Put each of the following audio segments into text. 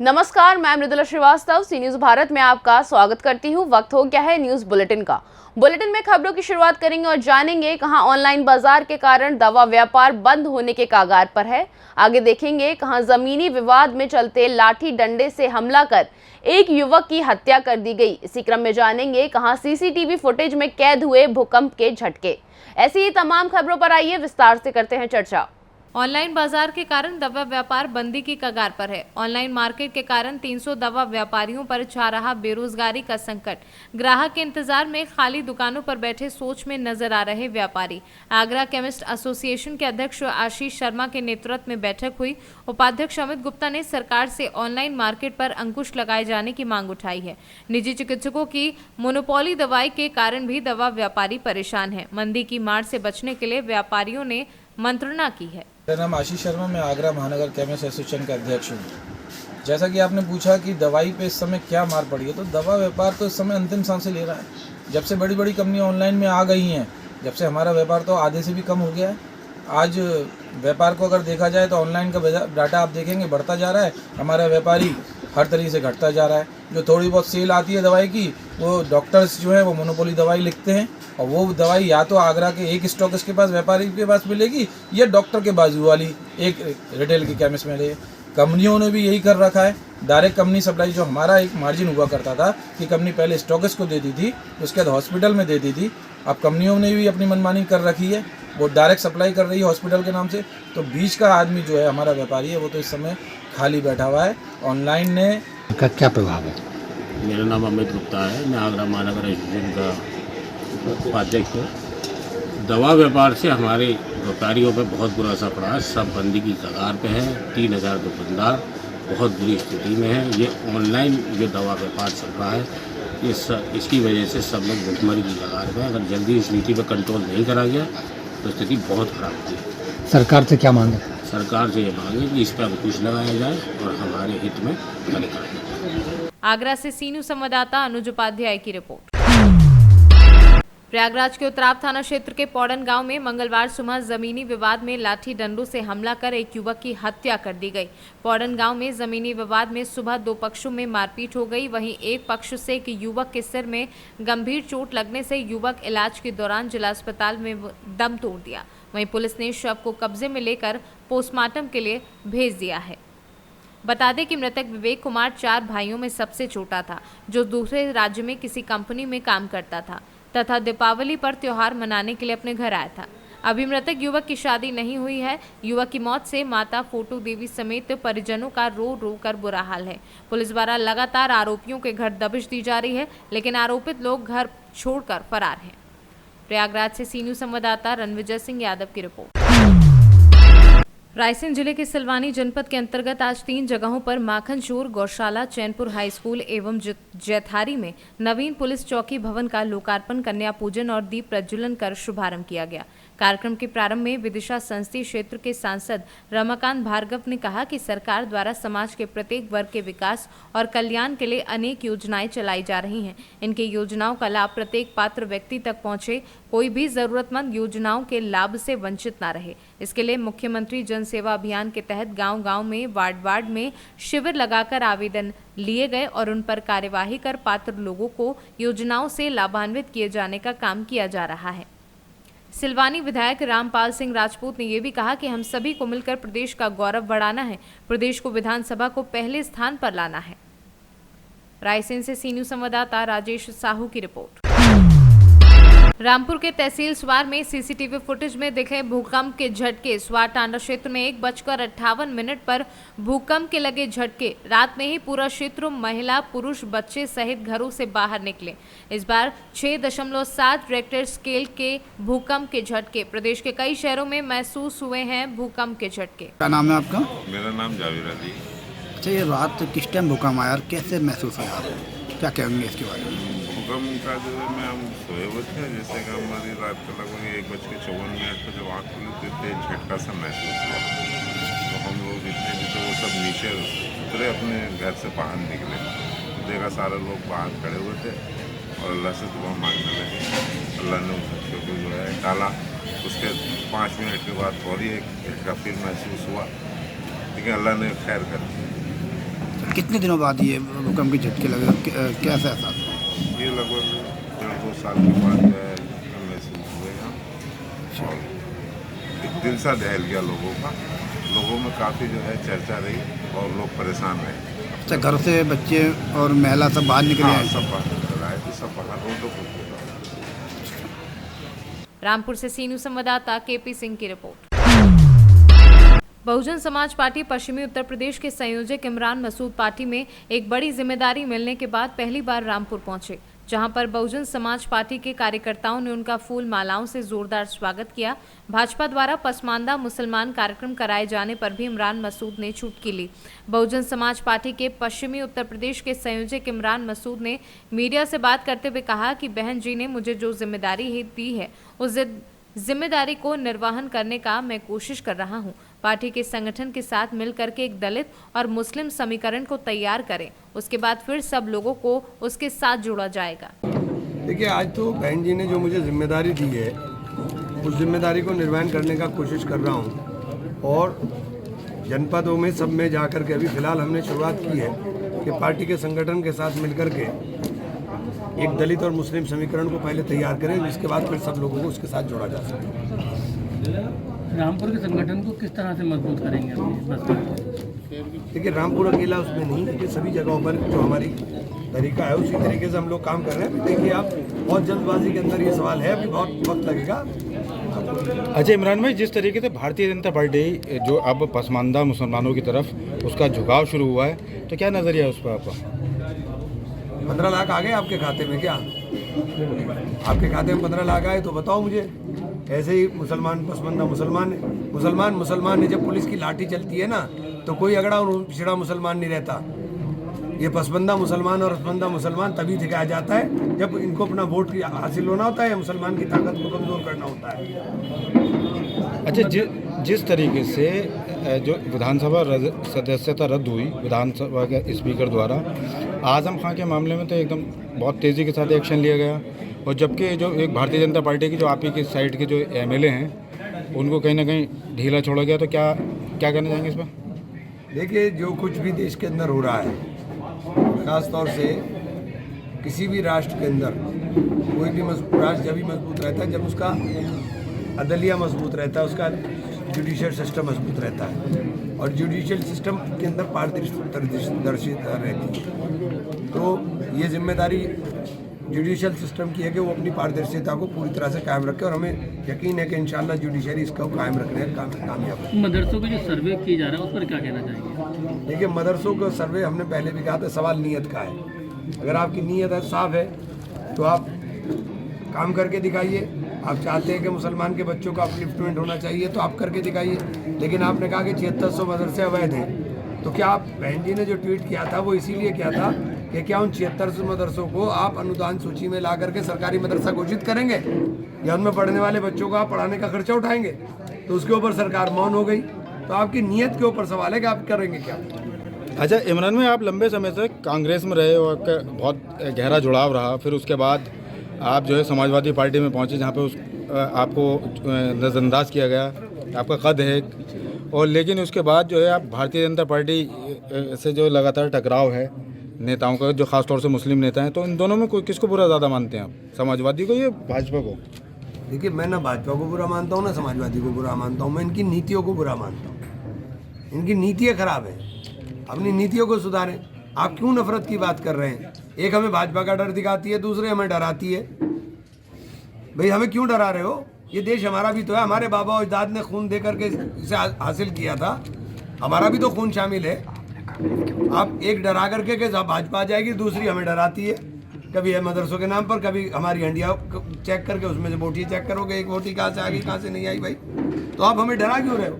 नमस्कार, मैं मृदुला श्रीवास्तव सी न्यूज भारत में आपका स्वागत करती हूँ। वक्त हो गया है न्यूज बुलेटिन का। बुलेटिन में खबरों की शुरुआत करेंगे और जानेंगे कहां ऑनलाइन बाजार के कारण दवा व्यापार बंद होने के कगार पर है। आगे देखेंगे कहां जमीनी विवाद में चलते लाठी डंडे से हमला कर एक युवक की हत्या कर दी गई। इसी क्रम में जानेंगे कहां सीसीटीवी फुटेज में कैद हुए भूकंप के झटके। ऐसी ही तमाम खबरों पर आइए विस्तार से करते हैं चर्चा। ऑनलाइन बाजार के कारण दवा व्यापार बंदी की कगार पर है। ऑनलाइन मार्केट के कारण 300 दवा व्यापारियों पर छा रहा बेरोजगारी का संकट। ग्राहक के इंतजार में खाली दुकानों पर बैठे सोच में नजर आ रहे व्यापारी। आगरा केमिस्ट एसोसिएशन के अध्यक्ष आशीष शर्मा के नेतृत्व में बैठक हुई। उपाध्यक्ष अमित गुप्ता ने सरकार से ऑनलाइन मार्केट पर अंकुश लगाए जाने की मांग उठाई है। निजी चिकित्सकों की मोनोपोली दवाई के कारण भी दवा व्यापारी परेशान है। मंदी की मार से बचने के लिए व्यापारियों ने मंत्रणा की है। मेरा नाम आशीष शर्मा, मैं आगरा महानगर केमिस्ट एसोसिएशन का अध्यक्ष हूँ। जैसा कि आपने पूछा कि दवाई पे इस समय क्या मार पड़ी है, तो दवा व्यापार तो इस समय अंतिम सांसें ले रहा है। जब से बड़ी बड़ी कंपनियाँ ऑनलाइन में आ गई हैं, जब से हमारा व्यापार तो आधे से भी कम हो गया है। आज व्यापार को अगर देखा जाए तो ऑनलाइन का डाटा आप देखेंगे बढ़ता जा रहा है, हमारा व्यापारी हर तरीके से घटता जा रहा है। जो थोड़ी बहुत सेल आती है दवाई की, वो डॉक्टर्स जो है वो मोनोपोली दवाई लिखते हैं और वो दवाई या तो आगरा के एक स्टॉकिस्ट के पास, व्यापारी के पास मिलेगी, या डॉक्टर के बाजू वाली एक रिटेल की केमिस्ट में ले। कंपनियों ने भी यही कर रखा है। डायरेक्ट कंपनी सप्लाई, जो हमारा एक मार्जिन हुआ करता था कि कंपनी पहले स्टॉकिस्ट को देती थी, उसके बाद हॉस्पिटल में देती थी, अब कंपनियों ने भी अपनी मनमानी कर रखी है, वो डायरेक्ट सप्लाई कर रही है हॉस्पिटल के नाम से। तो बीच का आदमी जो है हमारा व्यापारी है, वो तो इस समय खाली बैठा हुआ है। ऑनलाइन ने का क्या प्रभाव है? मेरा नाम अमित गुप्ता है, मैं आगरा महानगर एसोसिएशन का उपाध्यक्ष हूँ। दवा व्यापार से हमारे व्यापारियों पर बहुत बुरा असर पड़ा है। सब बंदी की कगार पे है। 3000 दुकानदार बहुत बुरी स्थिति में है। ये ऑनलाइन जो दवा व्यापार चल रहा है, इसकी वजह से सब लोग भुखमरी की कगार पे हैं। अगर जल्दी इस नीति पर कंट्रोल नहीं करा गया तो स्थिति बहुत खराब होगी। सरकार से क्या मांग है? सरकार से ये मांगे कि इस पर अंकुश लगाया जाए और हमारे हित में कार्य करें। आगरा से सी न्यूज संवाददाता अनुज उपाध्याय की रिपोर्ट। प्रयागराज के उत्तराव थाना क्षेत्र के पौड़न गांव में मंगलवार सुबह जमीनी विवाद में लाठी डंडों से हमला कर एक युवक की हत्या कर दी गई। पौड़न गांव में जमीनी विवाद में सुबह दो पक्षों में मारपीट हो गई। वहीं एक पक्ष से एक युवक के सिर में गंभीर चोट लगने से युवक इलाज के दौरान जिला अस्पताल में दम तोड़ दिया। वहीं पुलिस ने शव को कब्जे में लेकर पोस्टमार्टम के लिए भेज दिया है। बता दें कि मृतक विवेक कुमार 4 भाइयों में सबसे छोटा था, जो दूसरे राज्य में किसी कंपनी में काम करता था तथा दीपावली पर त्योहार मनाने के लिए अपने घर आया था। अभी मृतक युवक की शादी नहीं हुई है। युवक की मौत से माता फोटू देवी समेत परिजनों का रो रो कर बुरा हाल है। पुलिस द्वारा लगातार आरोपियों के घर दबिश दी जा रही है, लेकिन आरोपित लोग घर छोड़कर फरार हैं। प्रयागराज से सी न्यूज संवाददाता रणविजय सिंह यादव की रिपोर्ट। रायसेन जिले के सिलवानी जनपद के अंतर्गत आज 3 जगहों पर माखन चोर गौशाला, चैनपुर हाई स्कूल एवं जैथारी में नवीन पुलिस चौकी भवन का लोकार्पण, कन्या पूजन और दीप प्रज्वलन कर शुभारंभ किया गया। कार्यक्रम के प्रारंभ में विदिशा संसदीय क्षेत्र के सांसद रमाकांत भार्गव ने कहा कि सरकार द्वारा समाज के प्रत्येक वर्ग के विकास और कल्याण के लिए अनेक योजनाएं चलाई जा रही हैं। इनके योजनाओं का लाभ प्रत्येक पात्र व्यक्ति तक पहुंचे, कोई भी जरूरतमंद योजनाओं के लाभ से वंचित न रहे। इसके लिए मुख्यमंत्री जन सेवा अभियान के तहत गांव-गांव में, वार्ड में शिविर लगाकर आवेदन लिए गए और उन पर कार्यवाही कर पात्र लोगों को योजनाओं से लाभान्वित किए जाने का काम किया जा रहा है। सिलवानी विधायक रामपाल सिंह राजपूत ने यह भी कहा कि हम सभी को मिलकर प्रदेश का गौरव बढ़ाना है, प्रदेश को विधानसभा को पहले स्थान पर लाना है। रायसेन से सी न्यूज संवाददाता राजेश साहू की रिपोर्ट। रामपुर के तहसील स्वार में सीसीटीवी फुटेज में दिखे भूकंप के झटके। स्वार टांडा क्षेत्र में 1:58 पर भूकंप के लगे झटके। रात में ही पूरा क्षेत्र महिला, पुरुष, बच्चे सहित घरों से बाहर निकले। इस बार 6.7 रिक्टर स्केल के भूकंप के झटके प्रदेश के कई शहरों में महसूस हुए हैं। भूकंप के झटके। क्या नाम है आपका? मेरा नाम जावेद अली। अच्छा, ये रात किस टाइम भूकंप आया और कैसे महसूस हुआ आपको? क्या कहेंगे इसके बारे में? भूकंप का जो है मैं हम सोए हुए थे, जैसे कि हमारी रात को लगभग 1:54 पर जब आँख खुली तो तेज झटका सा महसूस हुआ। तो हम लोग जितने भी थे वो सब नीचे उतरे, अपने घर से बाहर निकले। देखा सारे लोग बाहर खड़े हुए थे और अल्लाह से दुआ मांगने लगे। अल्लाह ने उन झटके को जो है टाला। उसके 5 मिनट के बाद और ही एक झटका फिर महसूस हुआ, लेकिन अल्लाह ने खैर कर दी। कितने दिनों बाद ये भूकंप के झटके लगे, कैसा एहसास हुआ? ये लगभग 1.5-2 साल के बाद जो है महसूस हुएगा और एक दिल सा दहल गया लोगों का। लोगों में काफ़ी जो है चर्चा रही और लोग परेशान रहे। अच्छा, घर से बच्चे और महिला सब बाहर निकले हाँ, हैं? सब बाहर निकल आए थे, सब बाहर रोडों को। रामपुर से सी न्यूज़ संवाददाता केपी सिंह की रिपोर्ट। बहुजन समाज पार्टी पश्चिमी उत्तर प्रदेश के संयोजक इमरान मसूद पार्टी में एक बड़ी जिम्मेदारी मिलने के बाद पहली बार रामपुर पहुंचे, जहां पर बहुजन समाज पार्टी के कार्यकर्ताओं ने उनका फूल मालाओं से जोरदार स्वागत किया। भाजपा द्वारा पसमानदा मुसलमान कार्यक्रम कराए जाने पर भी इमरान मसूद ने चुटकी ली। बहुजन समाज पार्टी के पश्चिमी उत्तर प्रदेश के संयोजक इमरान मसूद ने मीडिया से बात करते हुए कहा कि बहन जी ने मुझे जो जिम्मेदारी दी है उस जिम्मेदारी को निर्वहन करने का मैं कोशिश कर रहा हूं। पार्टी के संगठन के साथ मिलकर के एक दलित और मुस्लिम समीकरण को तैयार करें, उसके बाद फिर सब लोगों को उसके साथ जोड़ा जाएगा। देखिए, आज तो बहन जी ने जो मुझे जिम्मेदारी दी है उस जिम्मेदारी को निर्वहन करने का कोशिश कर रहा हूं और जनपदों में सब में जाकर के अभी फिलहाल हमने शुरुआत की है कि पार्टी के संगठन के साथ मिलकर के एक दलित और मुस्लिम समीकरण को पहले तैयार करें, जिसके बाद फिर सब लोगों को उसके साथ जोड़ा जा सके। रामपुर के संगठन को किस तरह से मजबूत करेंगे? देखिए, रामपुर अकेला उसमें नहीं, देखिए सभी जगहों पर जो हमारी तरीका है उसी तरीके से हम लोग काम कर रहे हैं। देखिए, आप बहुत जल्दबाजी के अंदर ये सवाल है, अभी बहुत वक्त लगेगा। अच्छा इमरान भाई, जिस तरीके से भारतीय जनता पार्टी जो अब पसमानदा मुसलमानों की तरफ उसका झुकाव शुरू हुआ है, तो क्या नज़रिया है उस पर आपका? 15 लाख आ गए आपके खाते में? क्या आपके खाते में 15 लाख आए तो बताओ मुझे। ऐसे ही मुसलमान पसमानदा मुसलमान ने जब पुलिस की लाठी चलती है ना तो कोई अगड़ा और पिछड़ा मुसलमान नहीं रहता। ये पसमानदा मुसलमान और पसमानदा मुसलमान तभी दिखाया जाता है जब इनको अपना वोट हासिल होना होता है या मुसलमान की ताकत को कमज़ोर करना होता है। अच्छा, जिस तरीके से जो विधानसभा सदस्यता रद्द हुई विधानसभा के स्पीकर द्वारा, आजम खां के मामले में तो एकदम बहुत तेज़ी के साथ एक्शन लिया गया और जबकि जो एक भारतीय जनता पार्टी की जो आप ही की साइड के जो एमएलए हैं उनको कहीं ना कहीं ढीला छोड़ा गया, तो क्या कहना चाहेंगे इस पर? देखिए, जो कुछ भी देश के अंदर हो रहा है, ख़ास तौर से किसी भी राष्ट्र के अंदर कोई भी राष्ट्र जब भी मजबूत रहता है जब उसका अदलिया मजबूत रहता है, उसका जुडिशियल सिस्टम मजबूत रहता है और जुडिशियल सिस्टम के अंदर पारदर्शिता रहती है। तो ये जिम्मेदारी जुडिशियल सिस्टम की है कि वो अपनी पारदर्शिता को पूरी तरह से कायम रखे और हमें यकीन है कि इंशाल्लाह जुडिशरी इसको कायम रखने में कामयाब है। मदरसों का जो सर्वे किया जा रहा है उस पर क्या कहना चाहेंगे? देखिए, मदरसों का सर्वे हमने पहले भी कहा था, सवाल नीयत का है। अगर आपकी नीयत साफ है तो आप काम करके दिखाइए। आप चाहते हैं कि मुसलमान के बच्चों का अपलिफ्टमेंट होना चाहिए तो आप करके दिखाइए। लेकिन आपने कहा कि 7600 मदरसे अवैध हैं, तो क्या आप बहन जी ने जो ट्वीट किया था वो इसीलिए किया था कि क्या उन 7600 मदरसों को आप अनुदान सूची में ला करके सरकारी मदरसा घोषित करेंगे या उनमें पढ़ने वाले बच्चों को आप पढ़ाने का खर्चा उठाएंगे? तो उसके ऊपर सरकार मौन हो गई। तो आपकी नीयत के ऊपर सवाल है कि आप करेंगे क्या। अच्छा इमरान में आप लंबे समय से कांग्रेस में रहे और बहुत गहरा जुड़ाव रहा, फिर उसके बाद आप जो है समाजवादी पार्टी में पहुंचे जहां पे आपको नज़रअंदाज किया गया, आपका कद है, और लेकिन उसके बाद जो है आप भारतीय जनता पार्टी से जो लगातार टकराव है नेताओं का, जो ख़ास तौर से मुस्लिम नेता हैं, तो इन दोनों में किसको बुरा ज़्यादा मानते हैं आप, समाजवादी को या भाजपा को? देखिए, मैं ना भाजपा को बुरा मानता हूँ ना समाजवादी को बुरा मानता हूँ, मैं इनकी नीतियों को बुरा मानता हूँ। इनकी नीतियाँ खराब हैं, अपनी नीतियों को सुधारें। आप क्यों नफरत की बात कर रहे हैं? एक हमें भाजपा का डर दिखाती है, दूसरे हमें डराती है। भाई हमें क्यों डरा रहे हो? ये देश हमारा भी तो है, हमारे बाबा और दाद ने खून दे करके इसे हासिल किया था, हमारा भी तो खून शामिल है। आप एक डरा करके कि भाजपा आ जाएगी, दूसरी हमें डराती है, कभी है मदरसों के नाम पर, कभी हमारी हंडिया चेक करके उसमें से वोटी चेक करोगे, एक वोटी कहाँ से आ गई कहाँ से नहीं आई। भाई तो आप हमें डरा क्यों रहे हो?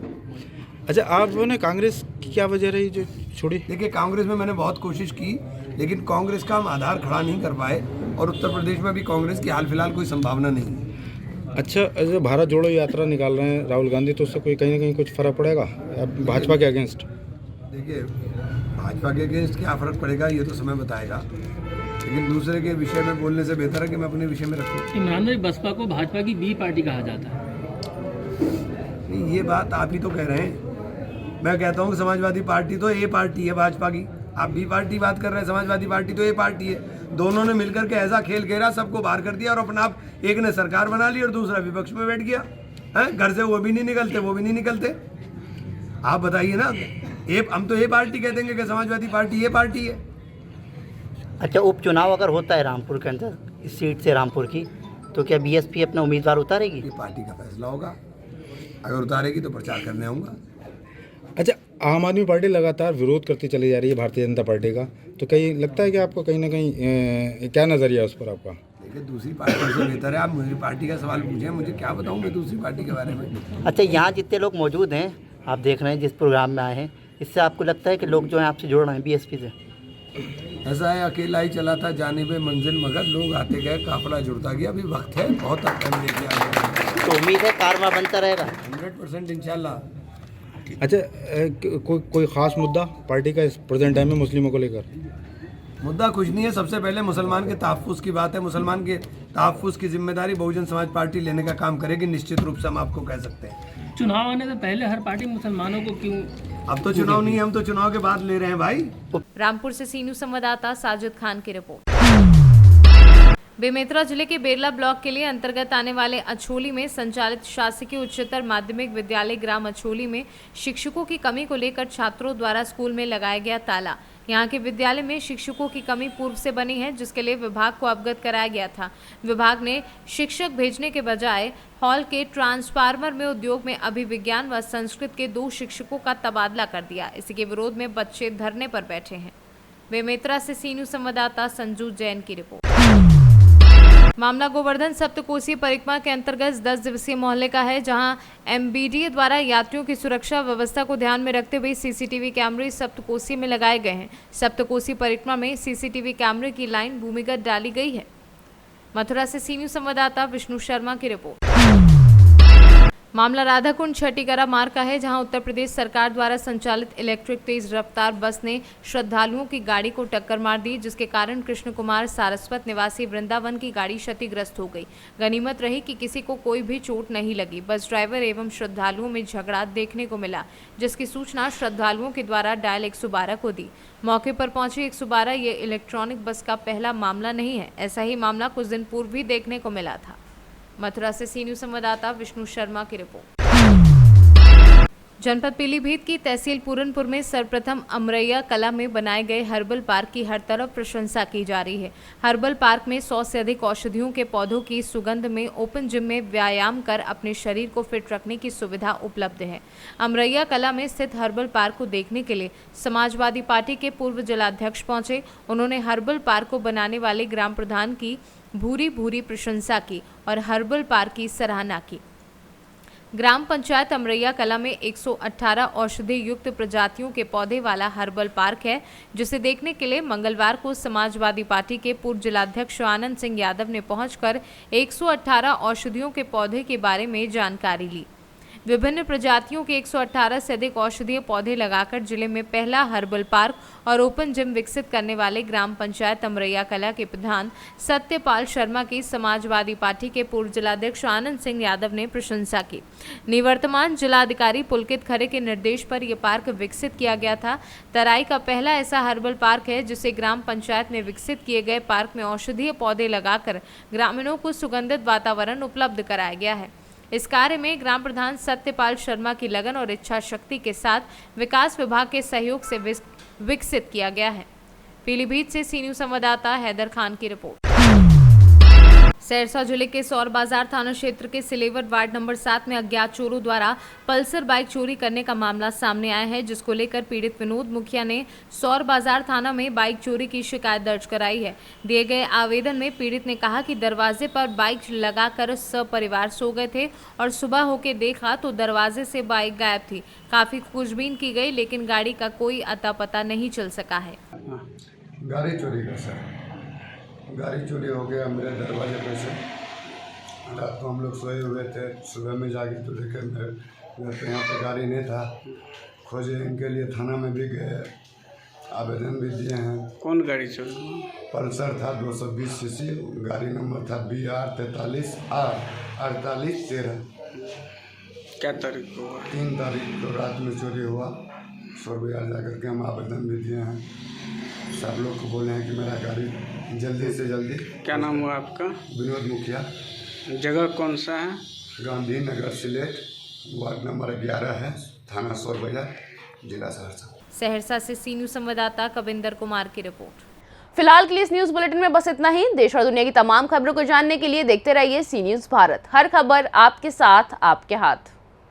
अच्छा, आपने कांग्रेस की क्या वजह रही जो छोड़ी? देखिए, कांग्रेस में मैंने बहुत कोशिश की, लेकिन कांग्रेस का हम आधार खड़ा नहीं कर पाए और उत्तर प्रदेश में भी कांग्रेस की हाल फिलहाल कोई संभावना नहीं है। अच्छा, जो भारत जोड़ो यात्रा निकाल रहे हैं राहुल गांधी, तो उससे कोई कहीं ना कहीं कुछ फ़र्क पड़ेगा भाजपा के अगेंस्ट? देखिए, भाजपा के अगेंस्ट क्या फ़र्क पड़ेगा ये तो समय बताएगा, लेकिन दूसरे के विषय में बोलने से बेहतर है कि मैं अपने विषय में रखूँ। इमरान भाई, बसपा को भाजपा की बी पार्टी कहा जाता है। नहीं, ये बात आप ही तो कह रहे हैं। मैं कहता हूँ कि समाजवादी पार्टी तो ए पार्टी है भाजपा की, आप बी पार्टी बात कर रहे हैं, समाजवादी पार्टी तो ए पार्टी है। दोनों ने मिलकर के ऐसा खेल खेला, सबको बाहर कर दिया और अपना आप एक ने सरकार बना ली और दूसरा विपक्ष में बैठ गया है। घर से वो भी नहीं निकलते, वो भी नहीं निकलते। आप बताइए ना, हम तो ये पार्टी कह देंगे कि समाजवादी पार्टी ये पार्टी है। अच्छा, उपचुनाव अगर होता है रामपुर के अंदर, इस सीट से रामपुर की, तो क्या बीएसपी अपना उम्मीदवार उतारेगी? ये पार्टी का फैसला होगा, अगर उतारेगी तो प्रचार करने आऊँगा। अच्छा, आम आदमी पार्टी लगातार विरोध करती चली जा रही है भारतीय जनता पार्टी का, तो कहीं लगता है कि आपको कहीं ना कहीं क्या नज़रिया है उस पर आपका? देखिए, दूसरी पार्टी से बेहतर है आप मुझे पार्टी का सवाल पूछें, मुझे क्या बताऊँ मैं दूसरी पार्टी के बारे में। अच्छा, यहाँ जितने लोग मौजूद हैं, आप देख रहे हैं जिस प्रोग्राम में आए हैं, इससे आपको लगता है कि लोग जो हैं आपसे जुड़ रहे हैं बीएसपी से? ऐसा है, अकेला ही चला था जानिबे मंजिल, मगर लोग आते गए, काफिला जुड़ता गया। अभी वक्त है, बहुत टाइम लेके आ गया, तो उम्मीद है कारवां बनता रहेगा 100% इंशाल्लाह। अच्छा, कोई ख़ास मुद्दा पार्टी का इस प्रेजेंट टाइम में मुस्लिमों को लेकर? मुद्दा कुछ नहीं है। सबसे पहले मुसलमान के तहफ़्फ़ुज़ की बात है। मुसलमान के तहफ़्फ़ुज़ की जिम्मेदारी बहुजन समाज पार्टी लेने का काम करेगी, निश्चित रूप से हम आपको कह सकते हैं। चुनाव आने से पहले हर पार्टी मुसलमानों को क्यों? अब तो चुनाव नहीं है, हम तो चुनाव के बाद ले रहे हैं भाई। रामपुर से सी न्यूज़ संवाददाता साजिद खान की रिपोर्ट। बेमेतरा जिले के बेरला ब्लॉक के लिए अंतर्गत आने वाले अछोली में संचालित शासकीय उच्चतर माध्यमिक विद्यालय ग्राम अछोली में शिक्षकों की कमी को लेकर छात्रों द्वारा स्कूल में लगाया गया ताला। यहाँ के विद्यालय में शिक्षकों की कमी पूर्व से बनी है, जिसके लिए विभाग को अवगत कराया गया था। विभाग ने शिक्षक भेजने के बजाय हॉल के ट्रांसफार्मर में उद्योग में अभिविज्ञान व संस्कृत के 2 शिक्षकों का तबादला कर दिया। इसी के विरोध में बच्चे धरने पर बैठे हैं। बेमेतरा से सी न्यूज़ संवाददाता संजू जैन की रिपोर्ट। मामला गोवर्धन सप्तकोशीय परिक्रमा के अंतर्गत 10 दिवसीय मोहल्ले का है, जहां एमबीडीए द्वारा यात्रियों की सुरक्षा व्यवस्था को ध्यान में रखते हुए सीसीटीवी कैमरे सप्तकोशी में लगाए गए हैं। सप्तकोशी परिक्रमा में सीसीटीवी कैमरे की लाइन भूमिगत डाली गई है। मथुरा से सी न्यूज़ संवाददाता विष्णु शर्मा की रिपोर्ट। मामला राधाकुंड छठीगरा मार्ग का है, जहां उत्तर प्रदेश सरकार द्वारा संचालित इलेक्ट्रिक तेज रफ्तार बस ने श्रद्धालुओं की गाड़ी को टक्कर मार दी, जिसके कारण कृष्ण कुमार सारस्वत निवासी वृंदावन की गाड़ी क्षतिग्रस्त हो गई। गनीमत रही कि किसी को कोई भी चोट नहीं लगी। बस ड्राइवर एवं श्रद्धालुओं में झगड़ा देखने को मिला, जिसकी सूचना श्रद्धालुओं के द्वारा डायल 112 को दी। मौके पर पहुंची 112 ये इलेक्ट्रॉनिक बस का पहला मामला नहीं है। ऐसा ही मामला कुछ दिन पूर्व भी देखने को मिला था। मथुरा से सी न्यूज़ संवाददाता विष्णु शर्मा की रिपोर्ट। जनपद पीलीभीत की तहसील पूरनपुर में सर्वप्रथम अमरैया कला में बनाए गए हर्बल पार्क की हर तरफ प्रशंसा की जा रही है। हर्बल पार्क में 100 से अधिक औषधियों के पौधों की सुगंध में ओपन जिम में व्यायाम कर अपने शरीर को फिट रखने की सुविधा उपलब्ध है। अमरैया कला में स्थित हर्बल पार्क को देखने के लिए समाजवादी पार्टी के पूर्व जिलाध्यक्ष पहुंचे। उन्होंने हर्बल पार्क को बनाने वाले ग्राम प्रधान की भूरी भूरी प्रशंसा की और हर्बल पार्क की सराहना की। ग्राम पंचायत अमरैया कला में 118 औषधि युक्त प्रजातियों के पौधे वाला हर्बल पार्क है, जिसे देखने के लिए मंगलवार को समाजवादी पार्टी के पूर्व जिलाध्यक्ष आनंद सिंह यादव ने पहुंचकर 118 औषधियों के पौधे के बारे में जानकारी ली। विभिन्न प्रजातियों के 118 से अधिक औषधीय पौधे लगाकर जिले में पहला हर्बल पार्क और ओपन जिम विकसित करने वाले ग्राम पंचायत अमरैया कला के प्रधान सत्यपाल शर्मा की समाजवादी पार्टी के पूर्व जिलाध्यक्ष आनंद सिंह यादव ने प्रशंसा की। निवर्तमान जिलाधिकारी पुलकित खरे के निर्देश पर यह पार्क विकसित किया गया था। तराई का पहला ऐसा हर्बल पार्क है, जिसे ग्राम पंचायत में विकसित किए गए पार्क में औषधीय पौधे लगाकर ग्रामीणों को सुगंधित वातावरण उपलब्ध कराया गया है। इस कार्य में ग्राम प्रधान सत्यपाल शर्मा की लगन और इच्छा शक्ति के साथ विकास विभाग के सहयोग से विकसित किया गया है। पीलीभीत से सी न्यूज़ संवाददाता हैदर खान की रिपोर्ट। सहरसा जिले के सौर बाजार थाना क्षेत्र के सिलेवर वार्ड नंबर 7 में अज्ञात चोरों द्वारा पल्सर बाइक चोरी करने का मामला सामने आया है, जिसको लेकर पीड़ित विनोद मुखिया ने सौर बाजार थाना में बाइक चोरी की शिकायत दर्ज कराई है। दिए गए आवेदन में पीड़ित ने कहा कि दरवाजे पर बाइक लगाकर सपरिवार सो गए थे और सुबह होके देखा तो दरवाजे से बाइक गायब थी। काफी खोजबीन की गई, लेकिन गाड़ी का कोई अता पता नहीं चल सका है। गाड़ी चोरी का सर, गाड़ी चोरी हो गया मेरे दरवाजे पे से। रात को हम लोग सोए हुए थे, सुबह में जाके तो देखे मेरे घर पे यहाँ पे गाड़ी नहीं था। खोजे इनके लिए थाना में भी गए, आवेदन भी दिए हैं। कौन गाड़ी चोरी? पल्सर था 220 सीसी, गाड़ी नंबर था BR 43R 4813। क्या तारीख को? 3 तारीख को रात में चोरी हुआ। 100 रुपया जा करके हम आवेदन भी दिए हैं। सब लोग को बोले हैं कि मेरा गाड़ी जल्दी से जल्दी। क्या नाम हुआ आपका? विनोद मुखिया। जगह कौन सा है? Gandhi Nagar slate, ward number 11 है, थाना सौर बाजार, जिला सहरसा। सहरसा से सी न्यूज़ संवाददाता कविंदर कुमार की रिपोर्ट। फिलहाल के लिए इस न्यूज बुलेटिन में बस इतना ही। देश और दुनिया की तमाम खबरों को जानने के लिए देखते रहिए सी न्यूज भारत। हर खबर आपके साथ, आपके हाथ।